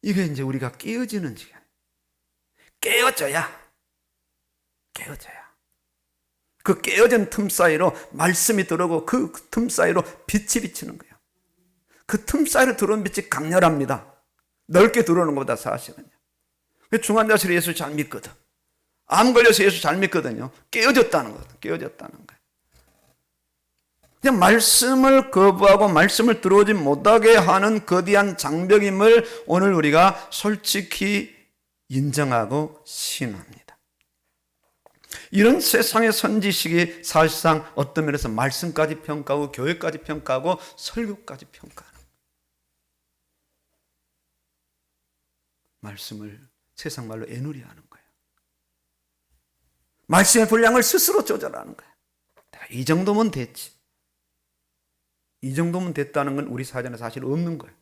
이게 이제 우리가 깨어지는 시간. 깨어져야. 그 깨어진 틈 사이로 말씀이 들어오고 그 틈 사이로 빛이 비치는 거예요. 그 틈 사이로 들어오는 빛이 강렬합니다. 넓게 들어오는 것보다 사실은요. 중환자실에 예수 잘 믿거든. 암 걸려서 예수 잘 믿거든요. 깨어졌다는 거거든. 깨어졌다는 거예요. 그냥 말씀을 거부하고 말씀을 들어오지 못하게 하는 거대한 장벽임을 오늘 우리가 솔직히 인정하고 신합니다. 이런 세상의 선지식이 사실상 어떤 면에서 말씀까지 평가하고 교회까지 평가하고 설교까지 평가하는 말씀을 세상 말로 애누리하는 거예요. 말씀의 분량을 스스로 조절하는 거예요. 내가 이 정도면 됐지. 이 정도면 됐다는 건 우리 사전에 사실 없는 거예요.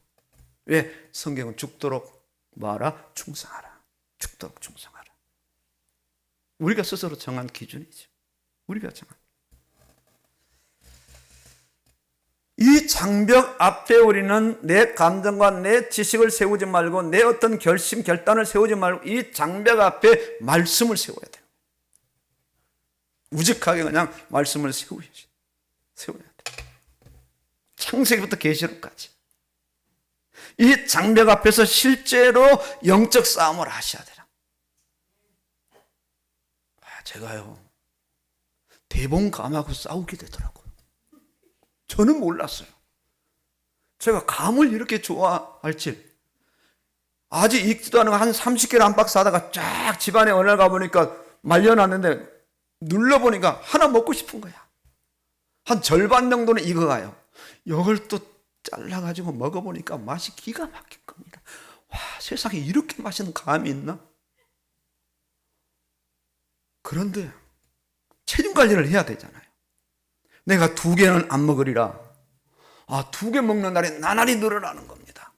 왜? 성경은 죽도록 뭐하라? 충성하라. 죽도록 충성하라. 우리가 스스로 정한 기준이죠. 우리가 정한. 이 장벽 앞에 우리는 내 감정과 내 지식을 세우지 말고 내 어떤 결심, 결단을 세우지 말고 이 장벽 앞에 말씀을 세워야 돼요. 우직하게 그냥 말씀을 세워야 돼요. 창세기부터 계시록까지. 이 장벽 앞에서 실제로 영적 싸움을 하셔야 돼요. 제가요, 대봉감하고 싸우게 되더라고요. 저는 몰랐어요. 제가 감을 이렇게 좋아할 줄. 아직 익지도 않은 한 30개를 한 박스 하다가 쫙 집안에 어느 날 가보니까 말려놨는데 눌러보니까 하나 먹고 싶은 거야. 한 절반 정도는 익어가요. 이걸 또 잘라가지고 먹어보니까 맛이 기가 막힌 겁니다. 와, 세상에 이렇게 맛있는 감이 있나? 그런데 체중 관리를 해야 되잖아요. 내가 2개는 안 먹으리라. 2개 먹는 날에 나날이 늘어나는 겁니다.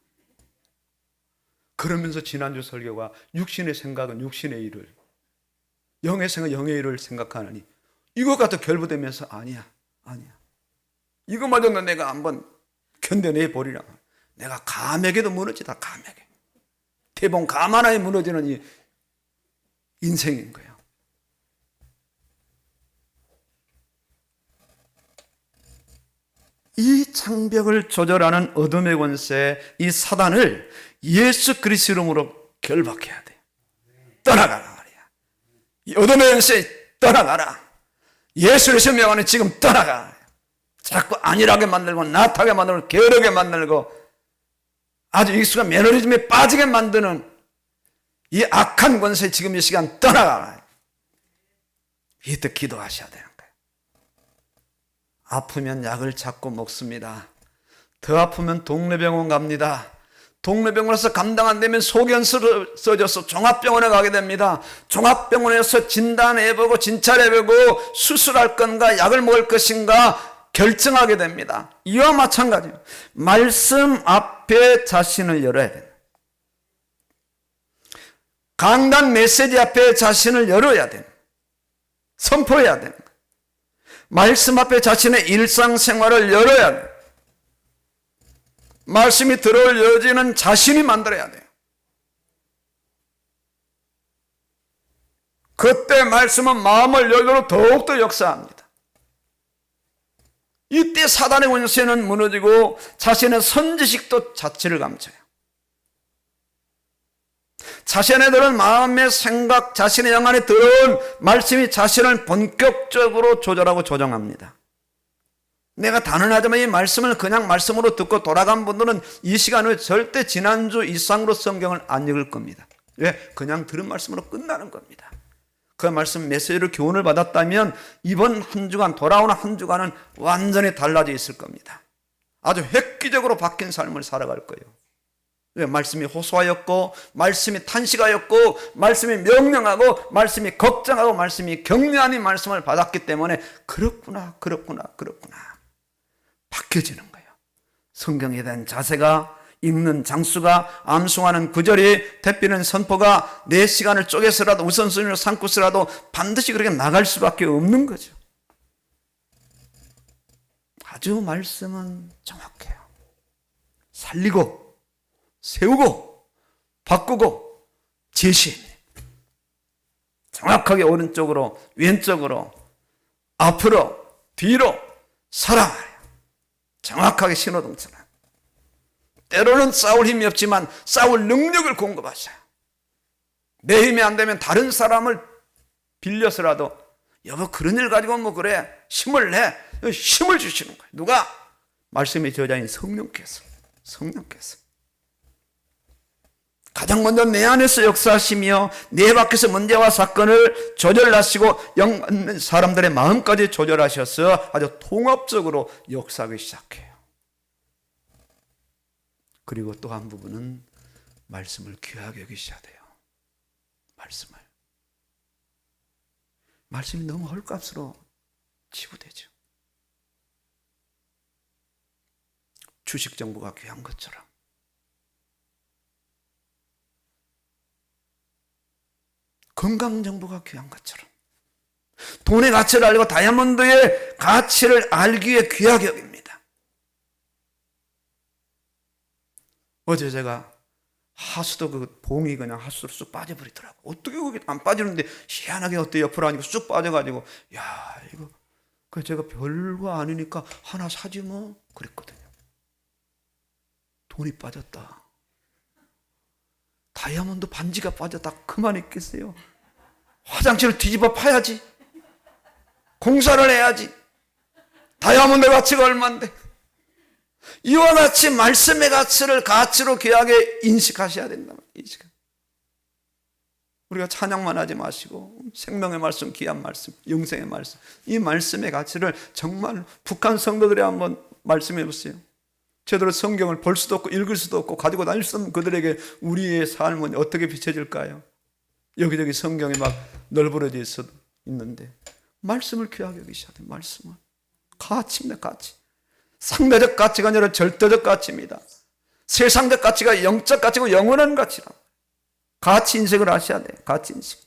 그러면서 지난주 설교가 육신의 생각은 육신의 일을, 영의 생각은 영의 일을 생각하느니 이것 같아 결부되면서 아니야. 이거마저도 내가 한번 견뎌내 버리라. 내가 감에게도 무너지다. 감에게. 대봉 감 하나에 무너지는 이 인생인 거예요. 이 창벽을 조절하는 어둠의 권세, 이 사단을 예수 그리스도 이름으로 결박해야 돼. 떠나가라 말이야. 이 어둠의 권세 떠나가라. 예수를 설명하는 지금 떠나가. 자꾸 안일하게 만들고 나타하게 만들고 게으르게 만들고 아주 익숙한 매너리즘에 빠지게 만드는 이 악한 권세 지금 이 시간 떠나가라. 이때 기도하셔야 되는 거예요. 아프면 약을 찾고 먹습니다. 더 아프면 동네병원 갑니다. 동네병원에서 감당 안 되면 소견서를 써줘서 종합병원에 가게 됩니다. 종합병원에서 진단해보고 진찰해보고 수술할 건가 약을 먹을 것인가 결정하게 됩니다. 이와 마찬가지예요. 말씀 앞에 자신을 열어야 돼요. 강단 메시지 앞에 자신을 열어야 돼요. 선포해야 돼요. 말씀 앞에 자신의 일상생활을 열어야 돼요. 말씀이 들어올 여지는 자신이 만들어야 돼요. 그때 말씀은 마음을 열도록 더욱더 역사합니다. 이때 사단의 권세는 무너지고 자신의 선지식도 자취를 감춰요. 자신에 들은 마음의 생각, 자신의 영 안에 들어온 말씀이 자신을 본격적으로 조절하고 조정합니다. 내가 단언하지만 이 말씀을 그냥 말씀으로 듣고 돌아간 분들은 이 시간 후에 절대 지난주 이상으로 성경을 안 읽을 겁니다. 왜? 그냥 들은 말씀으로 끝나는 겁니다. 그 말씀 메시지로 교훈을 받았다면 이번 한 주간, 돌아오는 한 주간은 완전히 달라져 있을 겁니다. 아주 획기적으로 바뀐 삶을 살아갈 거예요. 왜? 말씀이 호소하였고, 말씀이 탄식하였고, 말씀이 명령하고, 말씀이 걱정하고, 말씀이 격려하는 말씀을 받았기 때문에 그렇구나 바뀌어지는 거예요. 성경에 대한 자세가, 읽는 장수가, 암송하는 구절이, 대피는 선포가 내 시간을 쪼개서라도 우선순위로 삼고서라도 반드시 그렇게 나갈 수밖에 없는 거죠. 아주 말씀은 정확해요. 살리고 세우고 바꾸고 제시합니다. 정확하게 오른쪽으로 왼쪽으로 앞으로 뒤로 사랑하라. 정확하게 신호등처럼. 때로는 싸울 힘이 없지만 싸울 능력을 공급하셔요. 내 힘이 안 되면 다른 사람을 빌려서라도 여보 그런 일 가지고 뭐 그래 힘을 내. 힘을 주시는 거예요. 누가? 말씀의 저자인 성령께서. 가장 먼저 내 안에서 역사하시며 내 밖에서 문제와 사건을 조절하시고 사람들의 마음까지 조절하셔서 아주 통합적으로 역사하기 시작해요. 그리고 또 한 부분은 말씀을 귀하게 여기셔야 돼요. 말씀이 너무 헐값으로 치부되죠. 주식 정보가 귀한 것처럼 건강 정보가 귀한 것처럼 돈의 가치를 알고 다이아몬드의 가치를 알기 위해 귀하게 여깁니다. 어제 제가 하수도 그 봉이 그냥 하수로 쑥 빠져버리더라고. 어떻게 거기 안 빠지는데 희한하게 어때 옆으로 하니까 쑥 빠져가지고 야 이거 그 제가 별거 아니니까 하나 사지 뭐 그랬거든요. 돈이 빠졌다. 다이아몬드 반지가 빠졌다. 그만 있겠어요. 화장실을 뒤집어 파야지. 공사를 해야지. 다이아몬드 가치가 얼만데. 이와 같이 말씀의 가치를 가치로 귀하게 인식하셔야 된다. 이 시간 우리가 찬양만 하지 마시고 생명의 말씀, 귀한 말씀, 영생의 말씀, 이 말씀의 가치를 정말 북한 성도들이 한번 말씀해 보세요. 제대로 성경을 볼 수도 없고 읽을 수도 없고 가지고 다닐 수 없는 그들에게 우리의 삶은 어떻게 비춰질까요? 여기저기 성경이 막 널브러져 있는데 말씀을 귀하게 여기셔야 돼요. 말씀은 가치입니다. 가치. 상대적 가치가 아니라 절대적 가치입니다. 세상적 가치가 영적 가치고 영원한 가치라. 가치 인식을 하셔야 돼요. 가치 인식.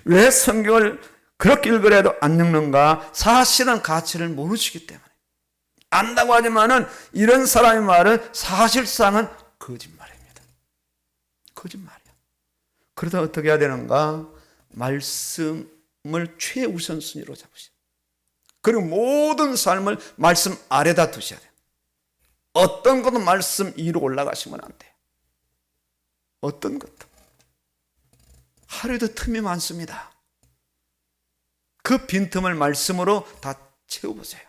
왜 성경을 그렇게 읽으려 해도 안 읽는가? 사실은 가치를 모르시기 때문에. 안다고 하지만은 이런 사람의 말은 사실상은 거짓말입니다. 거짓말이야. 그러다 어떻게 해야 되는가? 말씀을 최우선순위로 잡으셔야 돼요. 그리고 모든 삶을 말씀 아래다 두셔야 돼요. 어떤 것도 말씀 위로 올라가시면 안 돼요. 어떤 것도. 하루에도 틈이 많습니다. 그 빈틈을 말씀으로 다 채워보세요.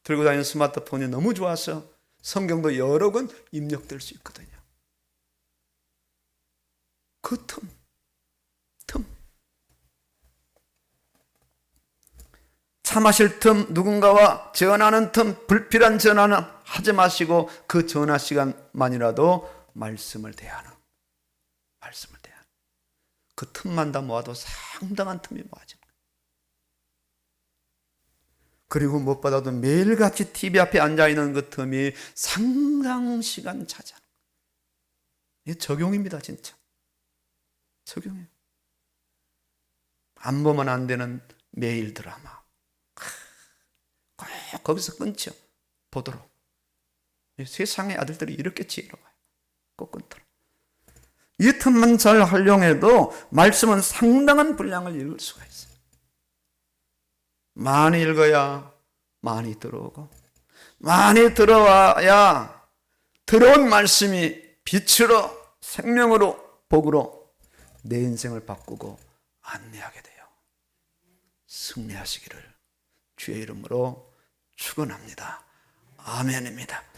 들고 다니는 스마트폰이 너무 좋아서 성경도 여러 권 입력될 수 있거든요. 그 틈. 참하실 틈, 누군가와 전하는 틈, 불필요한 전화는 하지 마시고 그 전화 시간만이라도 말씀을 대하는. 그 틈만 다 모아도 상당한 틈이 모아집니다. 그리고 무엇보다도 매일같이 TV 앞에 앉아있는 그 틈이 상당 시간 차지하는 거예요. 이게 적용입니다. 진짜 적용이에요. 안 보면 안 되는 매일 드라마 꼭 거기서 끊죠. 보도록. 세상의 아들들이 이렇게 지혜로워요. 꼭 끊도록. 이 틈만 잘 활용해도 말씀은 상당한 분량을 읽을 수가 있어요. 많이 읽어야 많이 들어오고, 많이 들어와야 들어온 말씀이 빛으로, 생명으로, 복으로 내 인생을 바꾸고 안내하게 돼요. 승리하시기를 주의 이름으로 축원합니다. 아멘입니다.